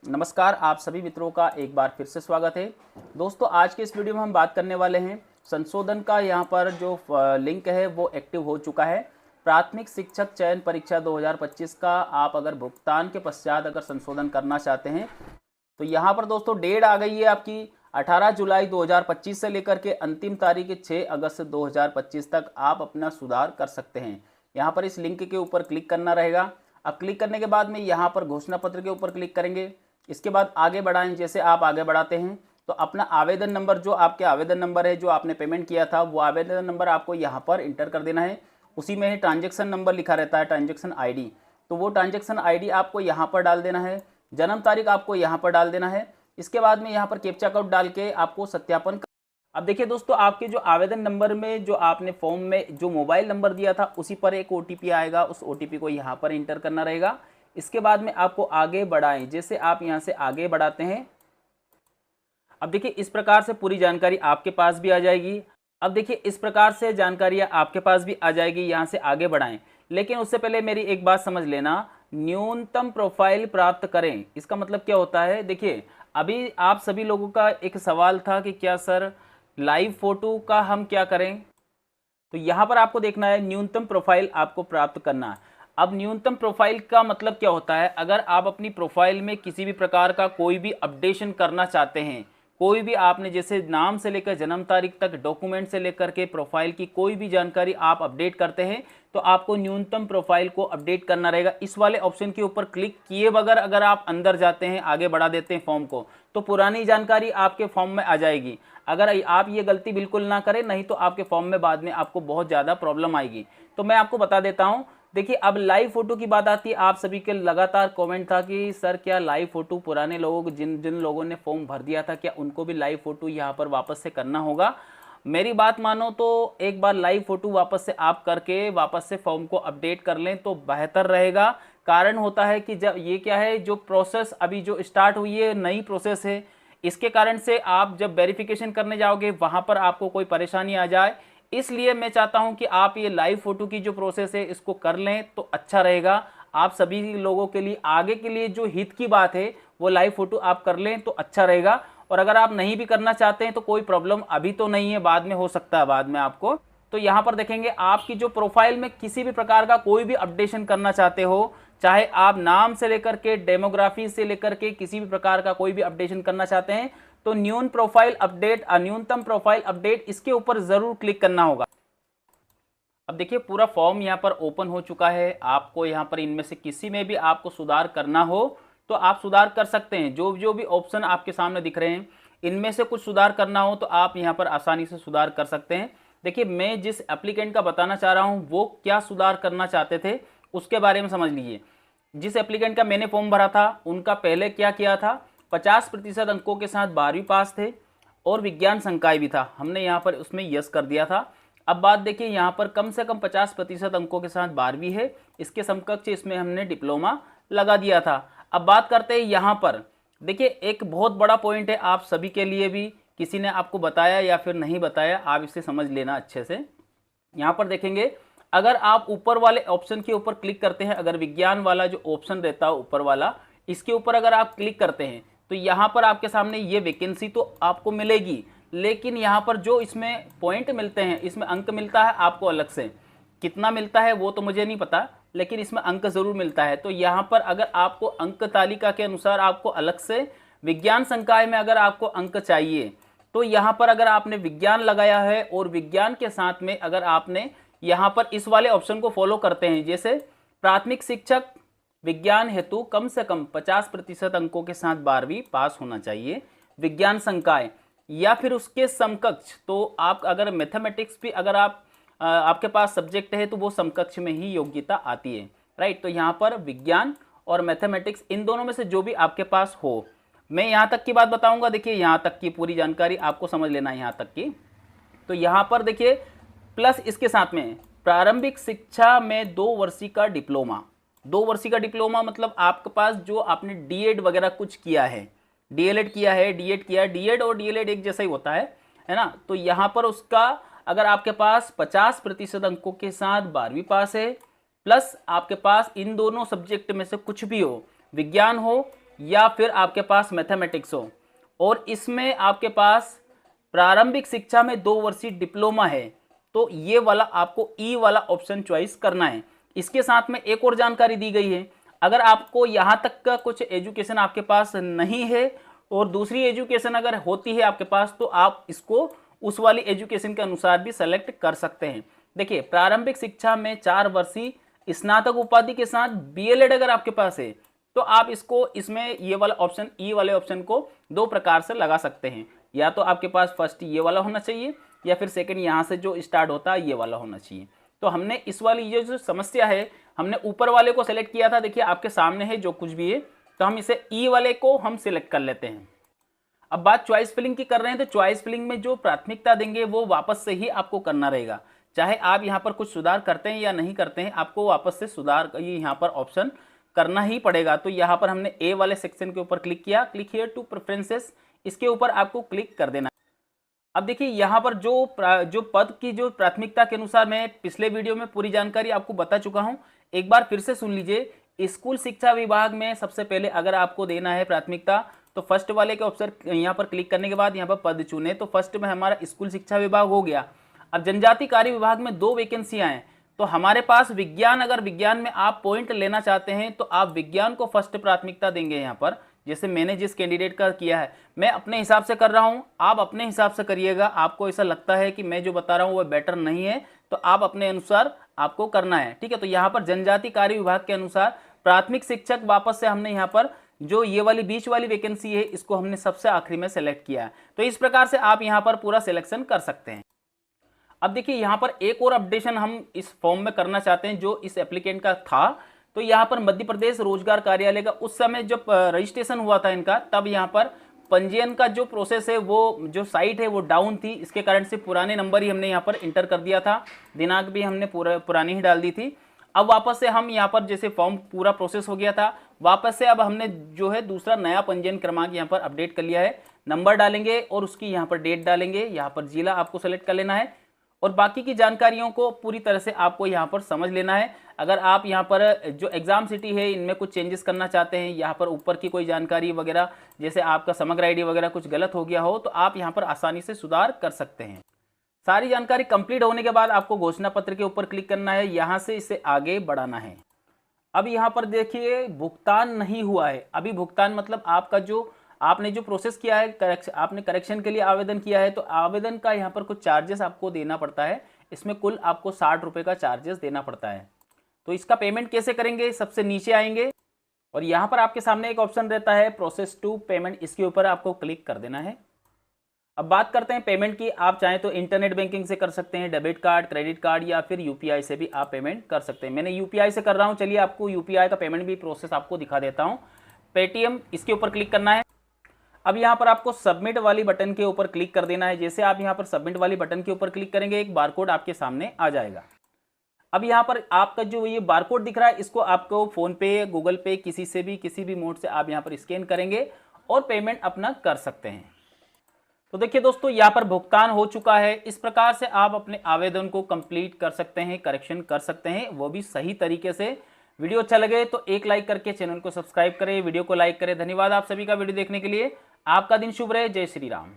नमस्कार, आप सभी मित्रों का एक बार फिर से स्वागत है। दोस्तों, आज के इस वीडियो में हम बात करने वाले हैं संशोधन का। यहाँ पर जो लिंक है वो एक्टिव हो चुका है। प्राथमिक शिक्षक चयन परीक्षा 2025 का आप अगर भुगतान के पश्चात अगर संशोधन करना चाहते हैं तो यहाँ पर दोस्तों डेट आ गई है आपकी 18 जुलाई 2025 से लेकर के अंतिम तारीख 6 अगस्त 2025 तक आप अपना सुधार कर सकते हैं। यहाँ पर इस लिंक के ऊपर क्लिक करना रहेगा। अब क्लिक करने के बाद में यहाँ पर घोषणा पत्र के ऊपर क्लिक करेंगे। इसके बाद आगे बढ़ाएं। जैसे आप आगे बढ़ाते हैं तो अपना आवेदन नंबर, जो आपके आवेदन नंबर है, जो आपने पेमेंट किया था, वो आवेदन नंबर आपको यहाँ पर इंटर कर देना है। उसी में ट्रांजैक्शन नंबर लिखा रहता है, ट्रांजैक्शन आईडी, तो वो ट्रांजैक्शन आईडी आपको यहाँ पर डाल देना है। जन्म तारीख आपको यहाँ पर डाल देना है। इसके बाद में यहाँ पर कैप्चा कोड डाल के आपको सत्यापन। अब देखिए दोस्तों, आपके जो आवेदन नंबर में जो आपने फॉर्म में जो मोबाइल नंबर दिया था उसी पर एक ओटीपी आएगा। उस ओटीपी को यहाँ पर इंटर करना रहेगा। इसके बाद में आपको आगे बढ़ाएं। जैसे आप यहाँ से आगे बढ़ाते हैं, अब देखिए इस प्रकार से पूरी जानकारी आपके पास भी आ जाएगी। अब देखिए इस प्रकार से जानकारियाँ आपके पास भी आ जाएगी। यहाँ से आगे बढ़ाएं, लेकिन उससे पहले मेरी एक बात समझ लेना, न्यूनतम प्रोफाइल प्राप्त करें। इसका मतलब क्या होता है? देखिए अभी आप सभी लोगों का एक सवाल था कि क्या सर लाइव फोटो का हम क्या करें, तो यहाँ पर आपको देखना है न्यूनतम प्रोफाइल आपको प्राप्त करना है। अब न्यूनतम प्रोफाइल का मतलब क्या होता है? अगर आप अपनी प्रोफाइल में किसी भी प्रकार का कोई भी अपडेशन करना चाहते हैं, कोई भी आपने जैसे नाम से लेकर जन्म तारीख तक, डॉक्यूमेंट से लेकर के प्रोफाइल की कोई भी जानकारी आप अपडेट करते हैं, तो आपको न्यूनतम प्रोफाइल को अपडेट करना रहेगा। इस वाले ऑप्शन के ऊपर क्लिक किए बगैर अगर आप अंदर जाते हैं, आगे बढ़ा देते हैं फॉर्म को, तो पुरानी जानकारी आपके फॉर्म में आ जाएगी। अगर आप ये गलती बिल्कुल ना करें, नहीं तो आपके फॉर्म में बाद में आपको बहुत ज़्यादा प्रॉब्लम आएगी। तो मैं आपको बता देता हूँ। देखिए अब लाइव फोटो की बात आती है। आप सभी के लगातार कमेंट था कि सर क्या लाइव फोटो पुराने लोगों को, जिन जिन लोगों ने फॉर्म भर दिया था, क्या उनको भी लाइव फोटो यहाँ पर वापस से करना होगा? मेरी बात मानो तो एक बार लाइव फोटो वापस से आप करके वापस से फॉर्म को अपडेट कर लें तो बेहतर रहेगा। कारण होता है कि जब ये क्या है, जो प्रोसेस अभी जो स्टार्ट हुई है, नई प्रोसेस है, इसके कारण से आप जब वेरिफिकेशन करने जाओगे वहाँ पर आपको कोई परेशानी आ जाए, इसलिए मैं चाहता हूं कि आप ये लाइव फोटो की जो प्रोसेस है इसको कर लें तो अच्छा रहेगा। आप सभी लोगों के लिए, आगे के लिए जो हित की बात है, वो लाइव फोटो आप कर लें तो अच्छा रहेगा। और अगर आप नहीं भी करना चाहते हैं तो कोई प्रॉब्लम अभी तो नहीं है, बाद में हो सकता है बाद में आपको। तो यहाँ पर देखेंगे आपकी जो प्रोफाइल में किसी भी प्रकार का कोई भी अपडेशन करना चाहते हो, चाहे आप नाम से लेकर के, डेमोग्राफी से लेकर के किसी भी प्रकार का कोई भी अपडेशन करना चाहते हैं, तो न्यूनतम प्रोफाइल अपडेट इसके ऊपर जरूर क्लिक करना होगा। अब देखिए पूरा फॉर्म यहाँ पर ओपन हो चुका है। आपको यहाँ पर इनमें से किसी में भी आपको सुधार करना हो तो आप सुधार कर सकते हैं। जो जो भी ऑप्शन आपके सामने दिख रहे हैं, इनमें से कुछ सुधार करना हो तो आप यहाँ पर आसानी से सुधार कर सकते हैं। देखिए मैं जिस एप्लीकेंट का बताना चाह रहा हूँ वो क्या सुधार करना चाहते थे उसके बारे में समझ लीजिए। जिस एप्लीकेंट का मैंने फॉर्म भरा था उनका पहले क्या किया था, 50% अंकों के साथ 12वीं पास थे और विज्ञान संकाय भी था। हमने यहाँ पर उसमें यस कर दिया था। अब बात देखिए, यहाँ पर कम से कम 50% अंकों के साथ 12वीं है, इसके समकक्ष इसमें हमने डिप्लोमा लगा दिया था। अब बात करते हैं यहाँ पर। देखिए एक बहुत बड़ा पॉइंट है आप सभी के लिए भी, किसी ने आपको बताया या फिर नहीं बताया, आप इसे समझ लेना अच्छे से। यहाँ पर देखेंगे, अगर आप ऊपर वाले ऑप्शन के ऊपर क्लिक करते हैं, अगर विज्ञान वाला जो ऑप्शन रहता है ऊपर वाला, इसके ऊपर अगर आप क्लिक करते हैं तो यहाँ पर आपके सामने ये वैकेंसी तो आपको मिलेगी, लेकिन यहाँ पर जो इसमें पॉइंट मिलते हैं, इसमें अंक मिलता है आपको अलग से। कितना मिलता है वो तो मुझे नहीं पता, लेकिन इसमें अंक जरूर मिलता है। तो यहाँ पर अगर आपको अंक तालिका के अनुसार आपको अलग से, विज्ञान संकाय में अगर आपको अंक चाहिए तो यहाँ पर अगर आपने विज्ञान लगाया है और विज्ञान के साथ में अगर आपने यहाँ पर इस वाले ऑप्शन को फॉलो करते हैं, जैसे प्राथमिक शिक्षक विज्ञान हेतु कम से कम 50% अंकों के साथ 12वीं पास होना चाहिए, विज्ञान संकाय या फिर उसके समकक्ष। तो आप अगर मैथमेटिक्स भी अगर आपके पास सब्जेक्ट है तो वो समकक्ष में ही योग्यता आती है, राइट। तो यहाँ पर विज्ञान और मैथमेटिक्स, इन दोनों में से जो भी आपके पास हो। मैं यहाँ तक की बात बताऊंगा। देखिए यहाँ तक की पूरी जानकारी आपको समझ लेना है यहाँ तक की। तो यहाँ पर देखिए प्लस इसके साथ में प्रारंभिक शिक्षा में 2 वर्षीय का डिप्लोमा। 2 वर्षीय का डिप्लोमा मतलब आपके पास जो आपने डीएड वगैरह कुछ किया है, डीएलएड किया है, डीएड किया है, डीएड और डीएलएड एक जैसा ही होता है ना। तो यहाँ पर उसका अगर आपके पास 50% अंकों के साथ 12वीं पास है, प्लस आपके पास इन दोनों सब्जेक्ट में से कुछ भी हो, विज्ञान हो या फिर आपके पास मैथमेटिक्स हो और इसमें आपके पास प्रारंभिक शिक्षा में 2 वर्षीय डिप्लोमा है, तो ये वाला आपको ई वाला ऑप्शन चॉइस करना है। इसके साथ में एक और जानकारी दी गई है, अगर आपको यहाँ तक का कुछ एजुकेशन आपके पास नहीं है और दूसरी एजुकेशन अगर होती है आपके पास, तो आप इसको उस वाली एजुकेशन के अनुसार भी सेलेक्ट कर सकते हैं। देखिए, प्रारंभिक शिक्षा में 4 वर्षीय स्नातक उपाधि के साथ बीएलएड अगर आपके पास है, तो आप इसको इसमें ये वाला ऑप्शन ई वाले ऑप्शन को 2 प्रकार से लगा सकते हैं। या तो आपके पास फर्स्ट ये वाला होना चाहिए या फिर सेकंड यहाँ से जो स्टार्ट होता है ये वाला होना चाहिए। तो हमने इस वाली ये जो समस्या है, हमने ऊपर वाले को सेलेक्ट किया था। देखिए आपके सामने है जो कुछ भी है, तो हम इसे ई वाले को हम सिलेक्ट कर लेते हैं। अब बात चॉइस फिलिंग की कर रहे हैं, तो चॉइस फिलिंग में जो प्राथमिकता देंगे वो वापस से ही आपको करना रहेगा। चाहे आप यहाँ पर कुछ सुधार करते हैं या नहीं करते हैं, आपको वापस से सुधार ये यहाँ पर ऑप्शन करना ही पड़ेगा। तो यहाँ पर हमने ए वाले सेक्शन के ऊपर क्लिक किया, क्लिक हियर टू प्रेफरेंसेस, इसके ऊपर आपको क्लिक कर देना। अब देखिए यहाँ पर जो पद की जो प्राथमिकता के अनुसार मैं पिछले वीडियो में पूरी जानकारी आपको बता चुका हूँ, एक बार फिर से सुन लीजिए। स्कूल शिक्षा विभाग में सबसे पहले अगर आपको देना है प्राथमिकता, तो फर्स्ट वाले के ऑप्शन यहाँ पर क्लिक करने के बाद यहाँ पर पद चुने, तो फर्स्ट में हमारा स्कूल शिक्षा विभाग हो गया। अब जनजाति कार्य विभाग में 2 वैकेंसियां हैं, तो हमारे पास विज्ञान, अगर विज्ञान में आप पॉइंट लेना चाहते हैं तो आप विज्ञान को फर्स्ट प्राथमिकता देंगे। यहाँ पर जैसे मैंने जिस कैंडिडेट का किया है, मैं अपने हिसाब से कर रहा हूँ, आप अपने हिसाब से करिएगा। आपको ऐसा लगता है कि मैं जो बता रहा हूँ वो बेटर नहीं है, तो आप अपने अनुसार आपको करना है, ठीक है। तो यहाँ पर जनजाति कार्य विभाग के अनुसार प्राथमिक शिक्षक वापस से हमने यहाँ पर जो ये वाली बीच वाली वैकेंसी है, इसको हमने सबसे आखिरी में सेलेक्ट किया है। तो इस प्रकार से आप यहाँ पर पूरा सिलेक्शन कर सकते हैं। अब देखिए यहाँ पर एक और अपडेशन हम इस फॉर्म में करना चाहते हैं जो इस एप्लीकेंट का था। तो यहाँ पर मध्य प्रदेश रोजगार कार्यालय का उस समय जब रजिस्ट्रेशन हुआ था इनका, तब यहाँ पर पंजीयन का जो प्रोसेस है, वो जो साइट है वो डाउन थी। इसके कारण से पुराने नंबर ही हमने यहाँ पर इंटर कर दिया था, दिनांक भी हमने पुरानी ही डाल दी थी। अब वापस से हम यहाँ पर जैसे फॉर्म पूरा प्रोसेस हो गया था, वापस से अब हमने जो है दूसरा नया पंजीयन क्रमांक यहाँ पर अपडेट कर लिया है। नंबर डालेंगे और उसकी यहाँ पर डेट डालेंगे, यहाँ पर जिला आपको सेलेक्ट कर लेना है और बाकी की जानकारियों को पूरी तरह से आपको यहाँ पर समझ लेना है। अगर आप यहाँ पर जो एग्जाम सिटी है इनमें कुछ चेंजेस करना चाहते हैं, यहाँ पर ऊपर की कोई जानकारी वगैरह, जैसे आपका समग्र आईडी वगैरह कुछ गलत हो गया हो, तो आप यहाँ पर आसानी से सुधार कर सकते हैं। सारी जानकारी कंप्लीट होने के बाद आपको घोषणा पत्र के ऊपर क्लिक करना है, यहाँ से इसे आगे बढ़ाना है। अब यहाँ पर देखिए भुगतान नहीं हुआ है अभी। भुगतान मतलब आपका जो आपने जो प्रोसेस किया है, आपने करेक्शन के लिए आवेदन किया है, तो आवेदन का यहाँ पर कुछ चार्जेस आपको देना पड़ता है। इसमें कुल आपको 60 रुपये का चार्जेस देना पड़ता है। तो इसका पेमेंट कैसे करेंगे, सबसे नीचे आएंगे और यहाँ पर आपके सामने एक ऑप्शन रहता है प्रोसेस टू पेमेंट, इसके ऊपर आपको क्लिक कर देना है। अब बात करते हैं पेमेंट की। आप चाहें तो इंटरनेट बैंकिंग से कर सकते हैं, डेबिट कार्ड, क्रेडिट कार्ड या फिर यूपीआई से भी आप पेमेंट कर सकते हैं। मैंने यूपीआई से कर रहा हूं, चलिए आपको यूपीआई का पेमेंट भी प्रोसेस आपको दिखा देता हूं। पेटीएम, इसके ऊपर क्लिक करना है। अब यहाँ पर आपको सबमिट वाली बटन के ऊपर क्लिक कर देना है। जैसे आप यहाँ पर सबमिट वाली बटन के ऊपर क्लिक करेंगे, एक बारकोड आपके सामने आ जाएगा। अब यहाँ पर आपका जो ये बारकोड दिख रहा है, इसको आपको फोन पे, गूगल पे, किसी भी मोड से आप यहाँ पर स्कैन करेंगे और पेमेंट अपना कर सकते हैं। तो देखिए दोस्तों, यहाँ पर भुगतान हो चुका है। इस प्रकार से आप अपने आवेदन को कंप्लीट कर सकते हैं, करेक्शन कर सकते हैं, वो भी सही तरीके से। वीडियो अच्छा लगे तो एक लाइक करके चैनल को सब्सक्राइब करें, वीडियो को लाइक करें। धन्यवाद आप सभी का वीडियो देखने के लिए। आपका दिन शुभ रहे। जय श्री राम।